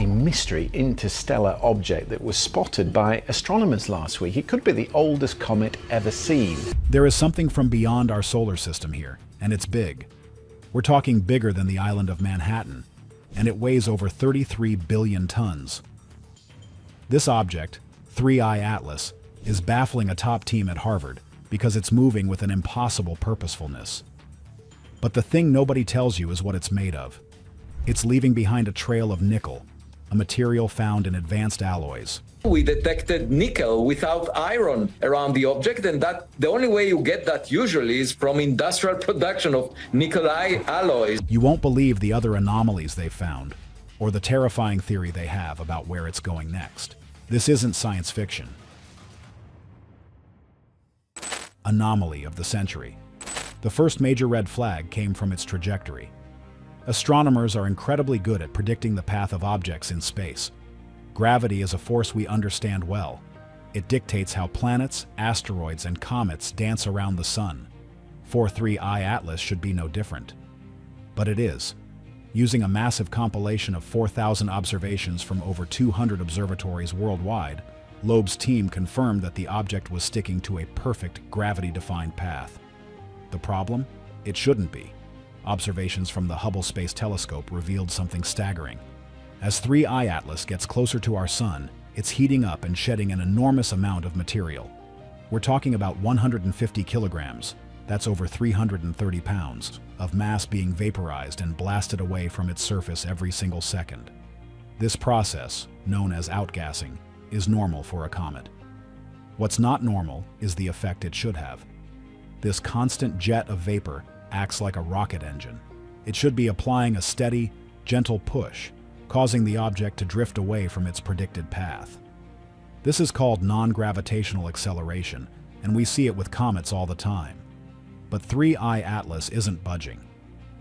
a mystery interstellar object that was spotted by astronomers last week. It could be the oldest comet ever seen. There is something from beyond our solar system here, and it's big. We're talking bigger than the island of Manhattan, and it weighs over 33 billion tons. This object, 3I Atlas, is baffling a top team at Harvard because it's moving with an impossible purposefulness. But the thing nobody tells you is what it's made of. It's leaving behind a trail of nickel, a material found in advanced alloys. We detected nickel without iron around the object, and that the only way you get that usually is from industrial production of nickel alloys. You won't believe the other anomalies they've found, or the terrifying theory they have about where it's going next. This isn't science fiction. Anomaly of the century. The first major red flag came from its trajectory. Astronomers are incredibly good at predicting the path of objects in space. Gravity is a force we understand well. It dictates how planets, asteroids, and comets dance around the sun. 3I Atlas should be no different. But it is. Using a massive compilation of 4,000 observations from over 200 observatories worldwide, Loeb's team confirmed that the object was sticking to a perfect gravity-defined path. The problem? It shouldn't be. Observations from the Hubble Space Telescope revealed something staggering. As 3I Atlas gets closer to our sun, it's heating up and shedding an enormous amount of material. We're talking about 150 kilograms, that's over 330 pounds, of mass being vaporized and blasted away from its surface every single second. This process, known as outgassing, is normal for a comet. What's not normal is the effect it should have. This constant jet of vapor acts like a rocket engine. It should be applying a steady, gentle push, causing the object to drift away from its predicted path. This is called non-gravitational acceleration, and we see it with comets all the time. But 3I Atlas isn't budging.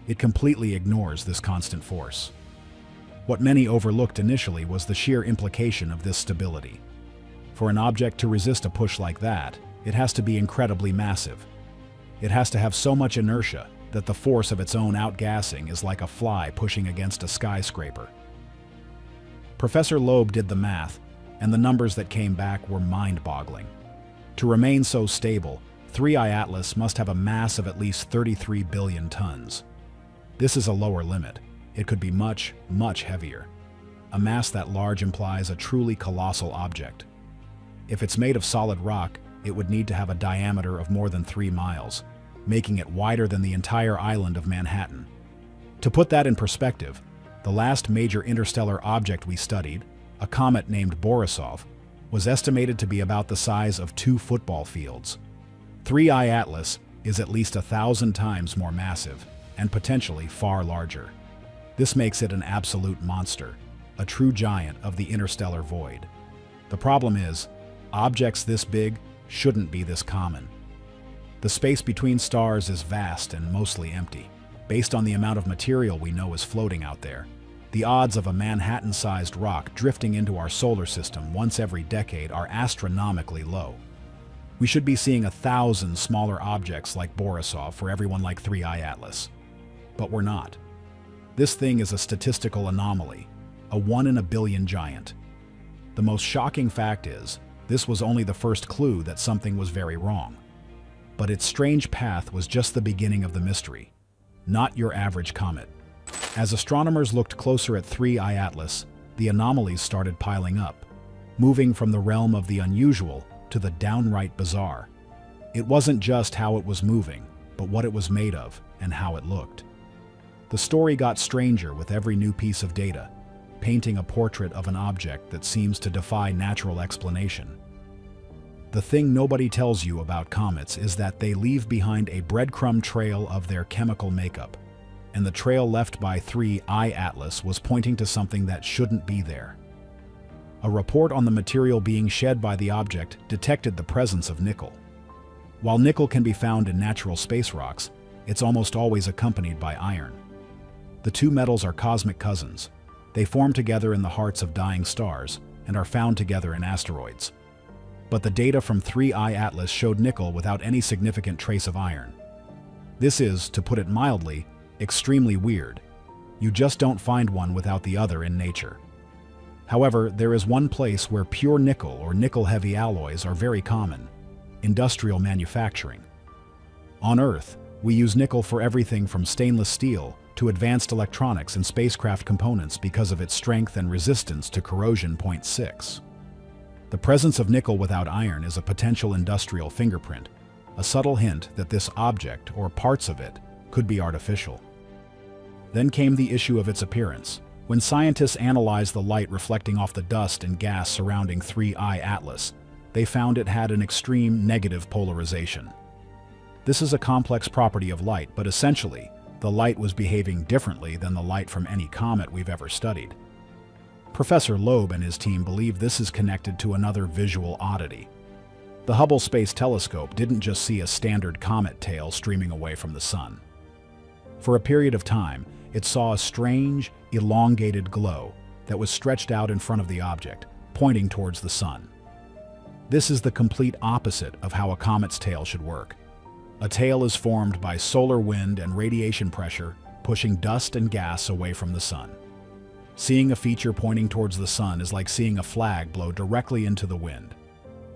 It completely ignores this constant force. What many overlooked initially was the sheer implication of this stability. For an object to resist a push like that, it has to be incredibly massive. It has to have so much inertia that the force of its own outgassing is like a fly pushing against a skyscraper. Professor Loeb did the math, and the numbers that came back were mind-boggling. To remain so stable, 3I Atlas must have a mass of at least 33 billion tons. This is a lower limit. It could be much, much heavier. A mass that large implies a truly colossal object. If it's made of solid rock, it would need to have a diameter of more than 3 miles, making it wider than the entire island of Manhattan. To put that in perspective, the last major interstellar object we studied, a comet named Borisov, was estimated to be about the size of 2 football fields. 3I Atlas is at least 1,000 times more massive, and potentially far larger. This makes it an absolute monster, a true giant of the interstellar void. The problem is, objects this big shouldn't be this common. The space between stars is vast and mostly empty. Based on the amount of material we know is floating out there, the odds of a Manhattan-sized rock drifting into our solar system once every decade are astronomically low. We should be seeing 1,000 smaller objects like Borisov for everyone like 3I Atlas. But we're not. This thing is a statistical anomaly, a 1 in a billion giant. The most shocking fact is, this was only the first clue that something was very wrong. But its strange path was just the beginning of the mystery, not your average comet. As astronomers looked closer at 3I Atlas, the anomalies started piling up, moving from the realm of the unusual to the downright bizarre. It wasn't just how it was moving, but what it was made of and how it looked. The story got stranger with every new piece of data, painting a portrait of an object that seems to defy natural explanation. The thing nobody tells you about comets is that they leave behind a breadcrumb trail of their chemical makeup, and the trail left by 3I Atlas was pointing to something that shouldn't be there. A report on the material being shed by the object detected the presence of nickel. While nickel can be found in natural space rocks, it's almost always accompanied by iron. The two metals are cosmic cousins. They form together in the hearts of dying stars and are found together in asteroids. But the data from 3I Atlas showed nickel without any significant trace of iron. This is, to put it mildly, extremely weird. You just don't find one without the other in nature. However, there is one place where pure nickel or nickel-heavy alloys are very common: industrial manufacturing. On Earth, we use nickel for everything from stainless steel to advanced electronics and spacecraft components because of its strength and resistance to corrosion. 6. The presence of nickel without iron is a potential industrial fingerprint, a subtle hint that this object, or parts of it, could be artificial. Then came the issue of its appearance. When scientists analyzed the light reflecting off the dust and gas surrounding 3I Atlas, they found it had an extreme negative polarization. This is a complex property of light, but essentially, the light was behaving differently than the light from any comet we've ever studied. Professor Loeb and his team believe this is connected to another visual oddity. The Hubble Space Telescope didn't just see a standard comet tail streaming away from the sun. For a period of time, it saw a strange, elongated glow that was stretched out in front of the object, pointing towards the sun. This is the complete opposite of how a comet's tail should work. A tail is formed by solar wind and radiation pressure pushing dust and gas away from the sun. Seeing a feature pointing towards the sun is like seeing a flag blow directly into the wind.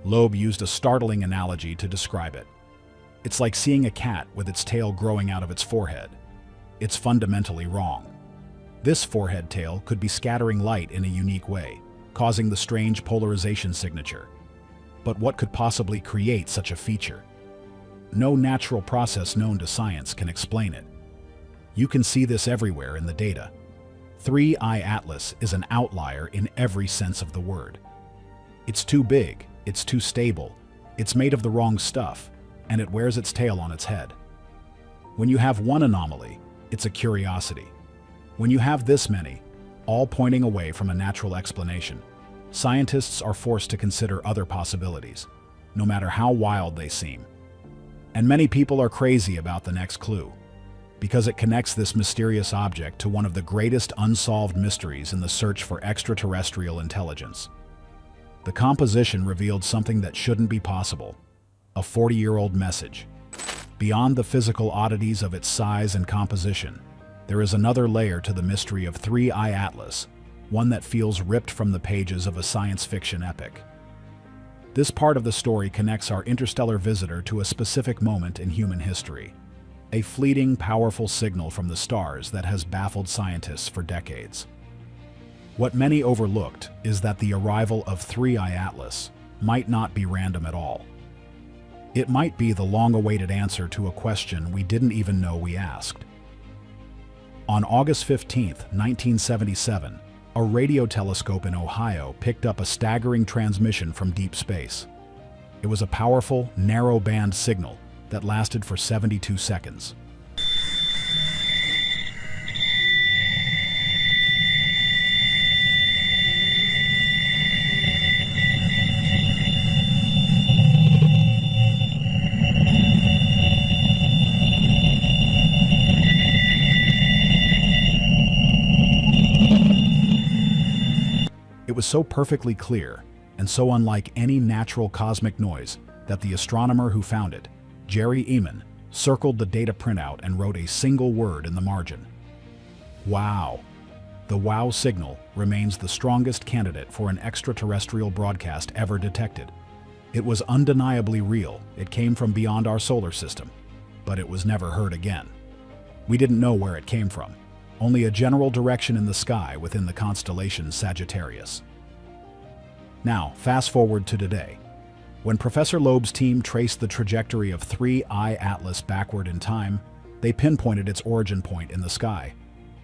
Loeb used a startling analogy to describe it. It's like seeing a cat with its tail growing out of its forehead. It's fundamentally wrong. This forehead tail could be scattering light in a unique way, causing the strange polarization signature. But what could possibly create such a feature? No natural process known to science can explain it. You can see this everywhere in the data. 3I Atlas is an outlier in every sense of the word. It's too big, it's too stable, it's made of the wrong stuff, and it wears its tail on its head. When you have one anomaly, it's a curiosity. When you have this many, all pointing away from a natural explanation, scientists are forced to consider other possibilities, no matter how wild they seem. And many people are crazy about the next clue, because it connects this mysterious object to one of the greatest unsolved mysteries in the search for extraterrestrial intelligence. The composition revealed something that shouldn't be possible: a 40-year-old message. Beyond the physical oddities of its size and composition, there is another layer to the mystery of 3I Atlas, one that feels ripped from the pages of a science fiction epic. This part of the story connects our interstellar visitor to a specific moment in human history, a fleeting, powerful signal from the stars that has baffled scientists for decades. What many overlooked is that the arrival of 3I Atlas might not be random at all. It might be the long-awaited answer to a question we didn't even know we asked. On August 15, 1977, a radio telescope in Ohio picked up a staggering transmission from deep space. It was a powerful, narrow-band signal that lasted for 72 seconds. It was so perfectly clear and so unlike any natural cosmic noise that the astronomer who found it, Jerry Eman, circled the data printout and wrote a single word in the margin: "Wow." The WOW signal remains the strongest candidate for an extraterrestrial broadcast ever detected. It was undeniably real. It came from beyond our solar system, but it was never heard again. We didn't know where it came from, only a general direction in the sky within the constellation Sagittarius. Now, fast forward to today. When Professor Loeb's team traced the trajectory of 3I Atlas backward in time, they pinpointed its origin point in the sky.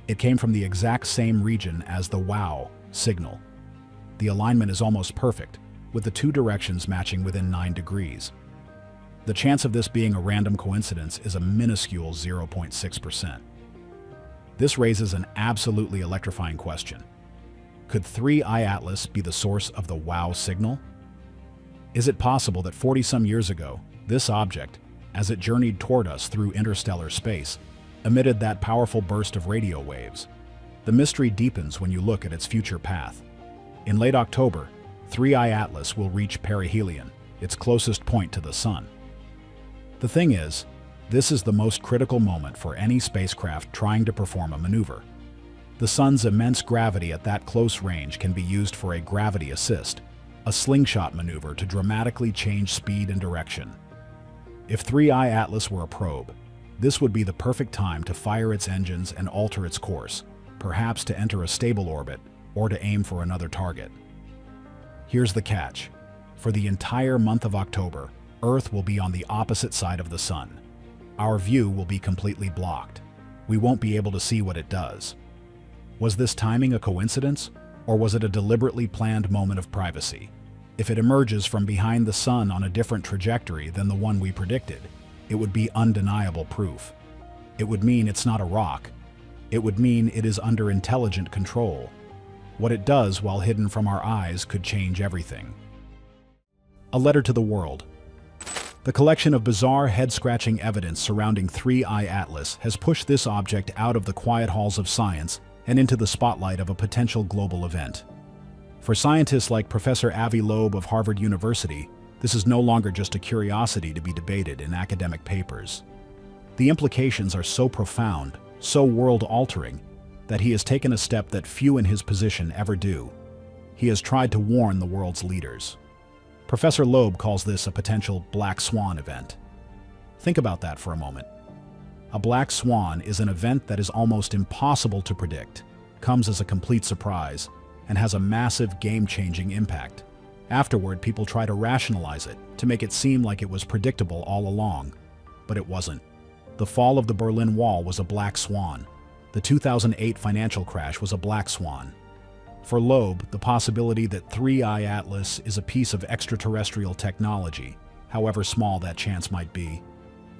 It came from the exact same region as the WOW signal. The alignment is almost perfect, with the two directions matching within 9 degrees. The chance of this being a random coincidence is a minuscule 0.6%. This raises an absolutely electrifying question. Could 3I Atlas be the source of the WOW signal? Is it possible that 40-some years ago, this object, as it journeyed toward us through interstellar space, emitted that powerful burst of radio waves? The mystery deepens when you look at its future path. In late October, 3I Atlas will reach perihelion, its closest point to the Sun. The thing is, this is the most critical moment for any spacecraft trying to perform a maneuver. The sun's immense gravity at that close range can be used for a gravity assist, a slingshot maneuver to dramatically change speed and direction. If 3I Atlas were a probe, this would be the perfect time to fire its engines and alter its course, perhaps to enter a stable orbit or to aim for another target. Here's the catch. For the entire month of October, Earth will be on the opposite side of the sun. Our view will be completely blocked. We won't be able to see what it does. Was this timing a coincidence, or was it a deliberately planned moment of privacy? If it emerges from behind the sun on a different trajectory than the one we predicted, it would be undeniable proof. It would mean it's not a rock. It would mean it is under intelligent control. What it does while hidden from our eyes could change everything. A letter to the world. The collection of bizarre, head-scratching evidence surrounding 3I Atlas has pushed this object out of the quiet halls of science and into the spotlight of a potential global event. For scientists like Professor Avi Loeb of Harvard University, this is no longer just a curiosity to be debated in academic papers. The implications are so profound, so world-altering, that he has taken a step that few in his position ever do. He has tried to warn the world's leaders. Professor Loeb calls this a potential black swan event. Think about that for a moment. A black swan is an event that is almost impossible to predict, comes as a complete surprise, and has a massive game-changing impact. Afterward, people try to rationalize it, to make it seem like it was predictable all along. But it wasn't. The fall of the Berlin Wall was a black swan. The 2008 financial crash was a black swan. For Loeb, the possibility that 3I Atlas is a piece of extraterrestrial technology, however small that chance might be,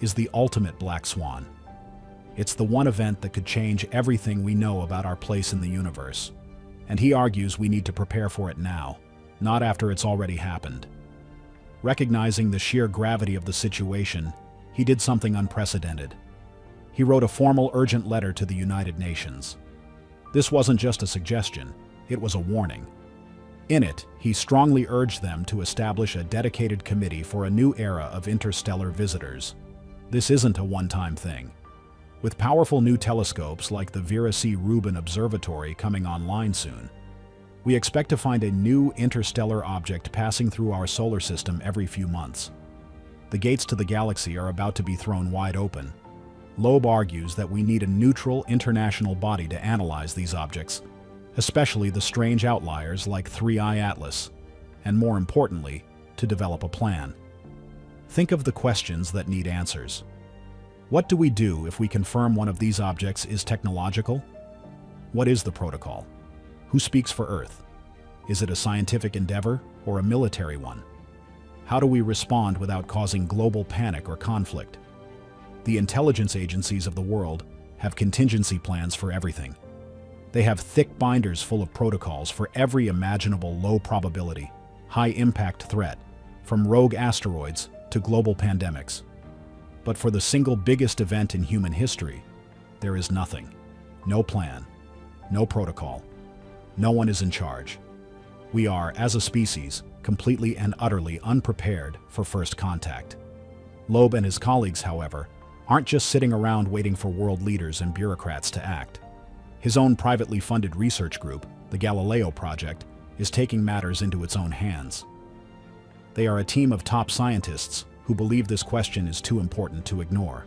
is the ultimate black swan. It's the one event that could change everything we know about our place in the universe. And he argues we need to prepare for it now, not after it's already happened. Recognizing the sheer gravity of the situation, he did something unprecedented. He wrote a formal urgent letter to the United Nations. This wasn't just a suggestion, it was a warning. In it, he strongly urged them to establish a dedicated committee for a new era of interstellar visitors. This isn't a one-time thing. With powerful new telescopes like the Vera C. Rubin Observatory coming online soon, we expect to find a new interstellar object passing through our solar system every few months. The gates to the galaxy are about to be thrown wide open. Loeb argues that we need a neutral international body to analyze these objects, especially the strange outliers like 3I Atlas, and more importantly, to develop a plan. Think of the questions that need answers. What do we do if we confirm one of these objects is technological? What is the protocol? Who speaks for Earth? Is it a scientific endeavor or a military one? How do we respond without causing global panic or conflict? The intelligence agencies of the world have contingency plans for everything. They have thick binders full of protocols for every imaginable low-probability, high-impact threat, from rogue asteroids to global pandemics. But for the single biggest event in human history, there is nothing. No plan, no protocol. No one is in charge. We are, as a species, completely and utterly unprepared for first contact. Loeb and his colleagues, however, aren't just sitting around waiting for world leaders and bureaucrats to act. His own privately funded research group, the Galileo Project, is taking matters into its own hands. They are a team of top scientists who believe this question is too important to ignore.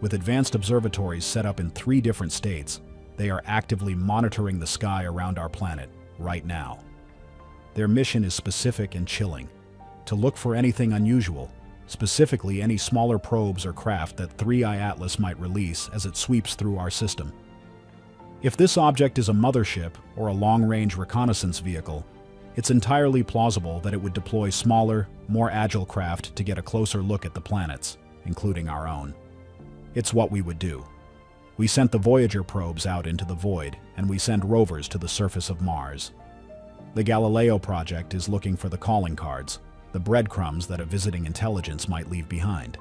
With advanced observatories set up in 3 different states, they are actively monitoring the sky around our planet right now. Their mission is specific and chilling: to look for anything unusual, specifically any smaller probes or craft that 3I Atlas might release as it sweeps through our system. If this object is a mothership or a long-range reconnaissance vehicle, it's entirely plausible that it would deploy smaller, more agile craft to get a closer look at the planets, including our own. It's what we would do. We sent the Voyager probes out into the void, and we send rovers to the surface of Mars. The Galileo Project is looking for the calling cards, the breadcrumbs that a visiting intelligence might leave behind.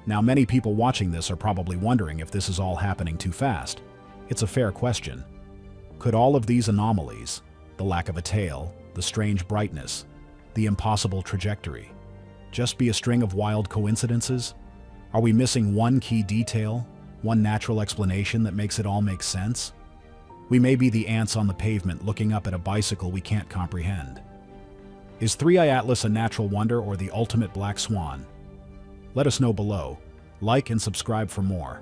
Now, many people watching this are probably wondering if this is all happening too fast. It's a fair question. Could all of these anomalies, the lack of a tail, the strange brightness, the impossible trajectory, just be a string of wild coincidences? Are we missing one key detail, one natural explanation that makes it all make sense? We may be the ants on the pavement looking up at a bicycle we can't comprehend. Is 3i Atlas a natural wonder or the ultimate black swan? Let us know below. Like and subscribe for more.